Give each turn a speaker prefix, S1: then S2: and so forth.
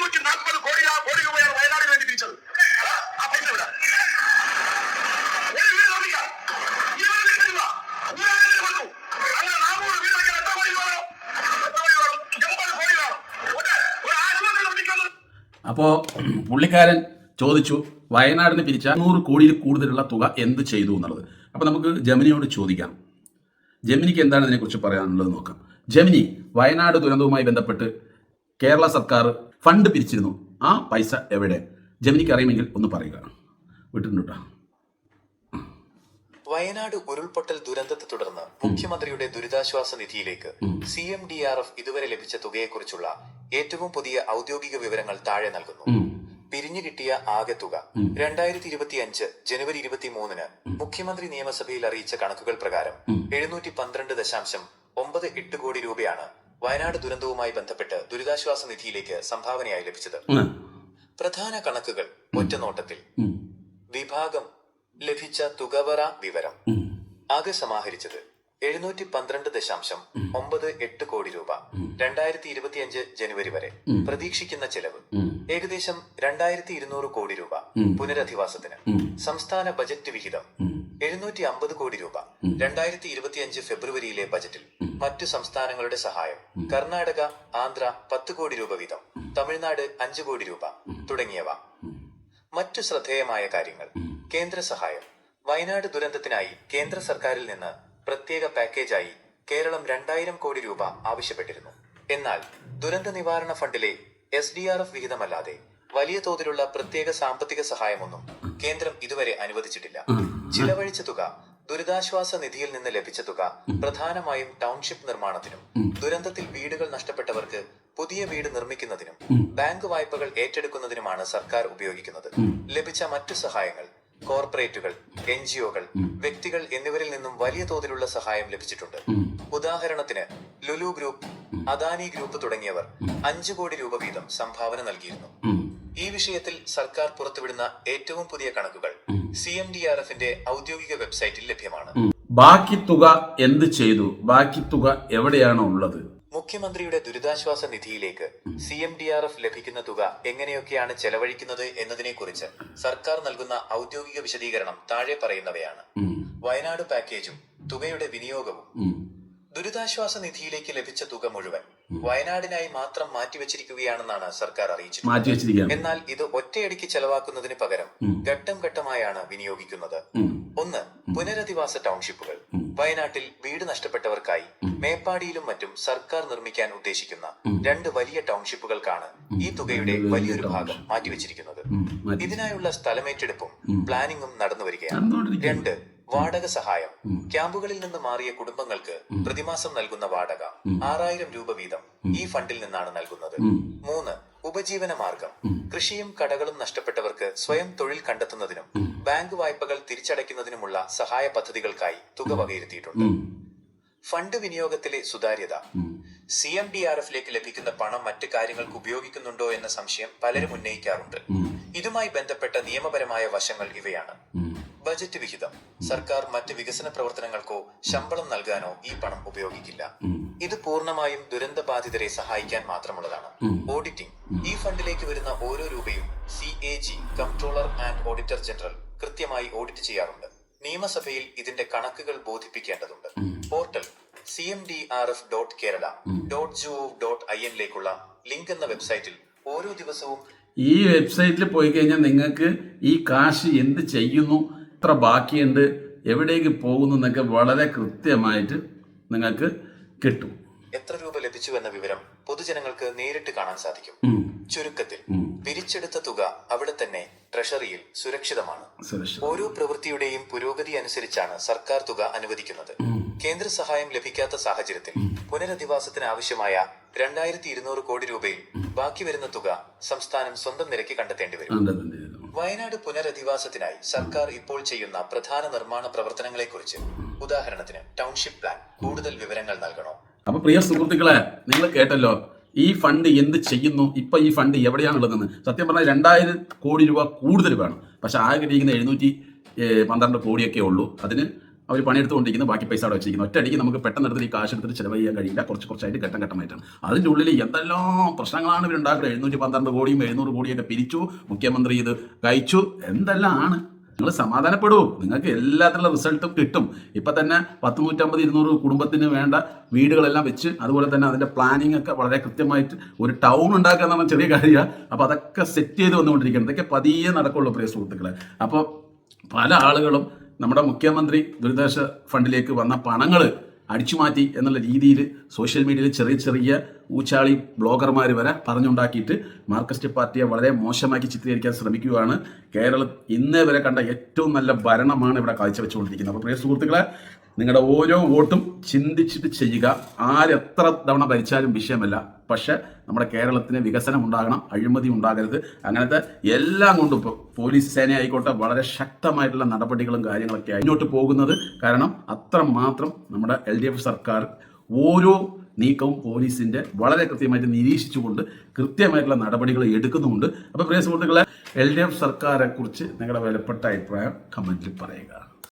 S1: 740 കോടി രൂപയാണ് വയനാടിന് വേണ്ടി തിരിച്ചത്. ആ പൈസ വിടാം. ഒരു വീട് നിർമ്മിക്കാം. 20 ലക്ഷം രൂപ കൊടുത്തു. അങ്ങനെ 400 വീട് വയ്ക്കാൻ എത്ര കോടി വേണം? 80 കോടി വേണം. ഒരു ആശുപത്രി നിർമ്മിക്കുന്നത്.
S2: അപ്പോൾ പുള്ളിക്കാരൻ ചോദിച്ചു വയനാടിന് പിരിച്ച 100 കോടിയിൽ കൂടുതലുള്ള തുക എന്ത് ചെയ്തു എന്നുള്ളത്. അപ്പോൾ നമുക്ക് ജെമിനിയോട് ചോദിക്കാം. ജെമിനിക്ക് എന്താണ് ഇതിനെക്കുറിച്ച് പറയാനുള്ളത് നോക്കാം. ജെമിനി, വയനാട് ദുരന്തവുമായി ബന്ധപ്പെട്ട് കേരള സർക്കാർ ഫണ്ട് പിരിച്ചിരുന്നു. ആ പൈസ എവിടെ? ജെമിനിക്ക് അറിയുമെങ്കിൽ ഒന്ന് പറയുക. വിട്ടിട്ടുണ്ട്.
S3: വയനാട് ഉരുൾപൊട്ടൽ ദുരന്തത്തെ തുടർന്ന് മുഖ്യമന്ത്രിയുടെ ദുരിതാശ്വാസ നിധിയിലേക്ക് CMDRF ഇതുവരെ ലഭിച്ച തുകയെക്കുറിച്ചുള്ള ഏറ്റവും പുതിയ ഔദ്യോഗിക വിവരങ്ങൾ താഴെ നൽകുന്നു. പിരിഞ്ഞു കിട്ടിയ ആകെ തുക 2025 ജനുവരി 23 മുഖ്യമന്ത്രി നിയമസഭയിൽ അറിയിച്ച കണക്കുകൾ പ്രകാരം 712.98 കോടി രൂപയാണ് വയനാട് ദുരന്തവുമായി ബന്ധപ്പെട്ട് ദുരിതാശ്വാസ നിധിയിലേക്ക് സംഭാവനയായി ലഭിച്ചത്. പ്രധാന കണക്കുകൾ ഒറ്റനോട്ടത്തിൽ. വിഭാഗം ലഭിച്ച തുകവറ വിവരം. ആകെ സമാഹരിച്ചത് 712.98 കോടി രൂപ 2025 ജനുവരി വരെ. പ്രതീക്ഷിക്കുന്ന ചെലവ് ഏകദേശം 2200 കോടി രൂപ പുനരധിവാസത്തിന്. സംസ്ഥാന ബജറ്റ് വിഹിതം 750 കോടി രൂപ 2025 ഫെബ്രുവരിയിലെ ബജറ്റിൽ. മറ്റു സംസ്ഥാനങ്ങളുടെ സഹായം കർണാടക, ആന്ധ്ര 10 കോടി രൂപ വീതം, തമിഴ്നാട് 5 കോടി രൂപ തുടങ്ങിയവ. മറ്റു ശ്രദ്ധേയമായ കാര്യങ്ങൾ. കേന്ദ്ര സഹായം. വയനാട് ദുരന്തത്തിനായി കേന്ദ്ര സർക്കാരിൽ നിന്ന് പ്രത്യേക പാക്കേജായി കേരളം 2000 കോടി രൂപ ആവശ്യപ്പെട്ടിരുന്നു. എന്നാൽ ദുരന്ത നിവാരണ ഫണ്ടിലെ SDRF വിഹിതമല്ലാതെ വലിയ തോതിലുള്ള പ്രത്യേക സാമ്പത്തിക സഹായമൊന്നും കേന്ദ്രം ഇതുവരെ അനുവദിച്ചിട്ടില്ല. ചിലവഴിച്ച തുക. ദുരിതാശ്വാസ നിധിയിൽ നിന്ന് ലഭിച്ച തുക പ്രധാനമായും ടൗൺഷിപ്പ് നിർമ്മാണത്തിനും ദുരന്തത്തിൽ വീടുകൾ നഷ്ടപ്പെട്ടവർക്ക് പുതിയ വീട് നിർമ്മിക്കുന്നതിനും ബാങ്ക് വായ്പകൾ ഏറ്റെടുക്കുന്നതിനുമാണ് സർക്കാർ ഉപയോഗിക്കുന്നത്. ലഭിച്ച മറ്റു സഹായങ്ങൾ. കോർപ്പറേറ്റുകൾ, NGOകൾ, വ്യക്തികൾ എന്നിവരിൽ നിന്നും വലിയ തോതിലുള്ള സഹായം ലഭിച്ചിട്ടുണ്ട്. ഉദാഹരണത്തിന് ലുലു ഗ്രൂപ്പ്, അദാനി ഗ്രൂപ്പ് തുടങ്ങിയവർ 5 കോടി രൂപ വീതം സംഭാവന നൽകിയിരുന്നു. ഈ വിഷയത്തിൽ സർക്കാർ പുറത്തുവിടുന്ന ഏറ്റവും പുതിയ കണക്കുകൾ CMDRFന്റെ ഔദ്യോഗിക വെബ്സൈറ്റിൽ ലഭ്യമാണ്.
S2: ബാക്കി തുക എന്ത് ചെയ്തു? ബാക്കി തുക എവിടെയാണോ ഉള്ളത്?
S3: മുഖ്യമന്ത്രിയുടെ ദുരിതാശ്വാസ നിധിയിലേക്ക് CMDRF ലഭിക്കുന്ന തുക എങ്ങനെയൊക്കെയാണ് ചെലവഴിക്കുന്നത് എന്നതിനെക്കുറിച്ച് സർക്കാർ നൽകുന്ന ഔദ്യോഗിക വിശദീകരണം താഴെ പറയുന്നവയാണ്. വയനാട് പാക്കേജും തുകയുടെ വിനിയോഗവും. ദുരിതാശ്വാസ നിധിയിലേക്ക് ലഭിച്ച തുക മുഴുവൻ വയനാടിനായി മാത്രം മാറ്റിവെച്ചിരിക്കുകയാണെന്നാണ് സർക്കാർ അറിയിച്ചത്. എന്നാൽ ഇത് ഒറ്റയടിക്ക് ചെലവാക്കുന്നതിന് പകരം ഘട്ടം ഘട്ടമായാണ് വിനിയോഗിക്കുന്നത്. 1. പുനരധിവാസ ടൗൺഷിപ്പുകൾ. വയനാട്ടിൽ വീട് നഷ്ടപ്പെട്ടവർക്കായി മേപ്പാടിയിലും മറ്റും സർക്കാർ നിർമ്മിക്കാൻ ഉദ്ദേശിക്കുന്ന 2 വലിയ ടൗൺഷിപ്പുകൾക്കാണ് ഈ തുകയുടെ വലിയൊരു ഭാഗം മാറ്റിവെച്ചിരിക്കുന്നത്. ഇതിനായുള്ള സ്ഥലമേറ്റെടുപ്പും പ്ലാനിങ്ങും നടന്നുവരികയാണ്. 2. വാടക സഹായം. ക്യാമ്പുകളിൽ നിന്ന് മാറിയ കുടുംബങ്ങൾക്ക് പ്രതിമാസം നൽകുന്ന വാടക 6000 രൂപ വീതം ഈ ഫണ്ടിൽ നിന്നാണ് നൽകുന്നത്. 3. ഉപജീവന മാർഗം. കൃഷിയും കടകളും നഷ്ടപ്പെട്ടവർക്ക് സ്വയം തൊഴിൽ കണ്ടെത്തുന്നതിനും ബാങ്ക് വായ്പകൾ തിരിച്ചടയ്ക്കുന്നതിനുമുള്ള സഹായ പദ്ധതികൾക്കായി തുക വകയിരുത്തിയിട്ടുണ്ട്. ഫണ്ട് വിനിയോഗത്തിലെ സുതാര്യത. CMDRFലേക്ക് ലഭിക്കുന്ന പണം മറ്റ് കാര്യങ്ങൾക്ക് ഉപയോഗിക്കുന്നുണ്ടോ എന്ന സംശയം പലരും ഉന്നയിക്കാറുണ്ട്. ഇതുമായി ബന്ധപ്പെട്ട നിയമപരമായ വശങ്ങൾ ഇവയാണ്. ബജറ്റ് വിഹിതം. സർക്കാർ മറ്റ് വികസന പ്രവർത്തനങ്ങൾക്കോ ശമ്പളം നൽകാനോ ഈ പണം ഉപയോഗിക്കില്ല. ഇത് പൂർണ്ണമായും ദുരന്ത ബാധിതരെ സഹായിക്കാൻ മാത്രമുള്ളതാണ്. ഓഡിറ്റിംഗ്. ഈ ഫണ്ടിലേക്ക് വരുന്ന ഓരോ രൂപയും CAG comptroller and auditor general കൃത്യമായി ഓഡിറ്റ് ചെയ്യാറുണ്ട്. നിയമസഭയിൽ ഇതിന്റെ കണക്കുകൾ ബോധിപ്പിക്കേണ്ടതുണ്ട്. പോർട്ടൽ cmdrf.kerala.gov.in ലേക്കുള്ള ലിങ്ക് എന്ന വെബ്സൈറ്റിൽ ഓരോ ദിവസവും
S2: ഈ വെബ്സൈറ്റിൽ പോയി കഴിഞ്ഞാൽ നിങ്ങൾക്ക് ഈ കാശ് എന്ത് ചെയ്യുന്നു, എത്ര ബാക്കിയുണ്ട്, എവിടേക്ക് പോകുന്നു എന്നൊക്കെ വളരെ കൃത്യമായിട്ട് നിങ്ങൾക്ക് കിട്ടും.
S3: എത്ര രൂപ ലഭിച്ചു എന്ന വിവരം പൊതുജനങ്ങൾക്ക് നേരിട്ട് കാണാൻ സാധിക്കും. ചുരുക്കത്തിൽ പിരിച്ചെടുത്ത തുക അവിടെ തന്നെ ട്രഷറിയിൽ സുരക്ഷിതമാണ്. ഓരോ പ്രവൃത്തിയുടെയും പുരോഗതി അനുസരിച്ചാണ് സർക്കാർ തുക അനുവദിക്കുന്നത്. കേന്ദ്ര സഹായം ലഭിക്കാത്ത സാഹചര്യത്തിൽ പുനരധിവാസത്തിന് ആവശ്യമായ 2200 കോടി രൂപയിൽ ബാക്കി വരുന്ന തുക സംസ്ഥാനം സ്വന്തം നിരക്ക് കണ്ടെത്തേണ്ടി വരും. വയനാട് പുനരധിവാസത്തിനായി സർക്കാർ ഇപ്പോൾ ചെയ്യുന്ന പ്രധാന നിർമ്മാണ പ്രവർത്തനങ്ങളെക്കുറിച്ച്, ഉദാഹരണത്തിന് ടൗൺഷിപ്പ് പ്ലാൻ, കൂടുതൽ വിവരങ്ങൾ നൽകണോ?
S2: അപ്പൊ പ്രിയ സുഹൃത്തുക്കളെ, നിങ്ങൾ കേട്ടല്ലോ ഈ ഫണ്ട് എന്ത് ചെയ്യുന്നു, ഇപ്പൊ ഈ ഫണ്ട് എവിടെയാണുള്ളതെന്ന്. സത്യം പറഞ്ഞാൽ 2000 കോടി രൂപ കൂടുതൽ വേണം. പക്ഷെ ആകെ കിട്ടിയിരിക്കുന്ന 712 കോടിയൊക്കെ ഉള്ളൂ. അതിന് അവർ പണിയെടുത്തുകൊണ്ടിരിക്കുന്നു, ബാക്കി പൈസ അവിടെ വെച്ചിരിക്കുന്നു. ഒറ്റയടിക്ക് നമുക്ക് പെട്ടെന്ന് എടുത്ത് ഈ കാശ് എടുത്തിട്ട് ചിലവ് ചെയ്യാൻ കഴിയില്ല. കുറച്ചായിട്ട് ഘട്ടമായിട്ടാണ്. അതിൻ്റെ ഉള്ളിൽ എന്തെല്ലാം പ്രശ്നങ്ങളാണ് ഇവരുണ്ടാക്കുന്നത്. 712 കോടിയും 700 കോടിയൊക്കെ പിരിച്ചു, മുഖ്യമന്ത്രി ഇത് കഴിച്ചു, എന്തെല്ലാം ആണ്. നിങ്ങൾ സമാധാനപ്പെടൂ, നിങ്ങൾക്ക് എല്ലാത്തിലുള്ള റിസൾട്ടും കിട്ടും. ഇപ്പം തന്നെ 150-200 കുടുംബത്തിന് വേണ്ട വീടുകളെല്ലാം വെച്ച്, അതുപോലെ തന്നെ അതിൻ്റെ പ്ലാനിങ് ഒക്കെ വളരെ കൃത്യമായിട്ട്, ഒരു ടൗൺ ഉണ്ടാക്കുക എന്ന് പറഞ്ഞാൽ ചെറിയ കാര്യമാണ്. അപ്പോൾ അതൊക്കെ സെറ്റ് ചെയ്ത് വന്നുകൊണ്ടിരിക്കുകയാണ്. ഇതൊക്കെ പതിയെ നടക്കുള്ളൂ പ്രിയ സുഹൃത്തുക്കളെ. അപ്പോൾ പല ആളുകളും നമ്മുടെ മുഖ്യമന്ത്രി ദുരിതാശ്വാസ ഫണ്ടിലേക്ക് വന്ന പണങ്ങൾ അടിച്ചുമാറ്റി എന്നുള്ള രീതിയിൽ സോഷ്യൽ മീഡിയയിൽ ചെറിയ ഊച്ചാളി ബ്ലോഗർമാർ വരെ പറഞ്ഞുണ്ടാക്കിയിട്ട് മാർക്സിസ്റ്റ് പാർട്ടിയെ വളരെ മോശമാക്കി ചിത്രീകരിക്കാൻ ശ്രമിക്കുകയാണ്. കേരളം ഇന്നേ വരെ കണ്ട ഏറ്റവും നല്ല ഭരണമാണ് ഇവിടെ കാഴ്ചവെച്ചുകൊണ്ടിരിക്കുന്നത്. അപ്പോൾ പ്രിയ സുഹൃത്തുക്കളെ, നിങ്ങളുടെ ഓരോ വോട്ടും ചിന്തിച്ചിട്ട് ചെയ്യുക. ആരെത്ര തവണ ഭരിച്ചാലും വിഷയമല്ല. പക്ഷെ നമ്മുടെ കേരളത്തിന് വികസനം ഉണ്ടാകണം, അഴിമതി ഉണ്ടാകരുത്. അങ്ങനത്തെ എല്ലാം കൊണ്ടും ഇപ്പോൾ പോലീസ് സേന ആയിക്കോട്ടെ, വളരെ ശക്തമായിട്ടുള്ള നടപടികളും കാര്യങ്ങളൊക്കെ മുന്നോട്ട് പോകുന്നത്. കാരണം അത്രമാത്രം നമ്മുടെ LDF സർക്കാർ ഓരോ നീക്കവും പോലീസിൻ്റെ വളരെ കൃത്യമായിട്ട് നിരീക്ഷിച്ചുകൊണ്ട് കൃത്യമായിട്ടുള്ള നടപടികൾ എടുക്കുന്നുമുണ്ട്. അപ്പോൾ പ്രിയ സുഹൃത്തുക്കളെ, LDF സർക്കാരെ കുറിച്ച് നിങ്ങളുടെ വിലപ്പെട്ട അഭിപ്രായം കമൻറ്റിൽ പറയുക.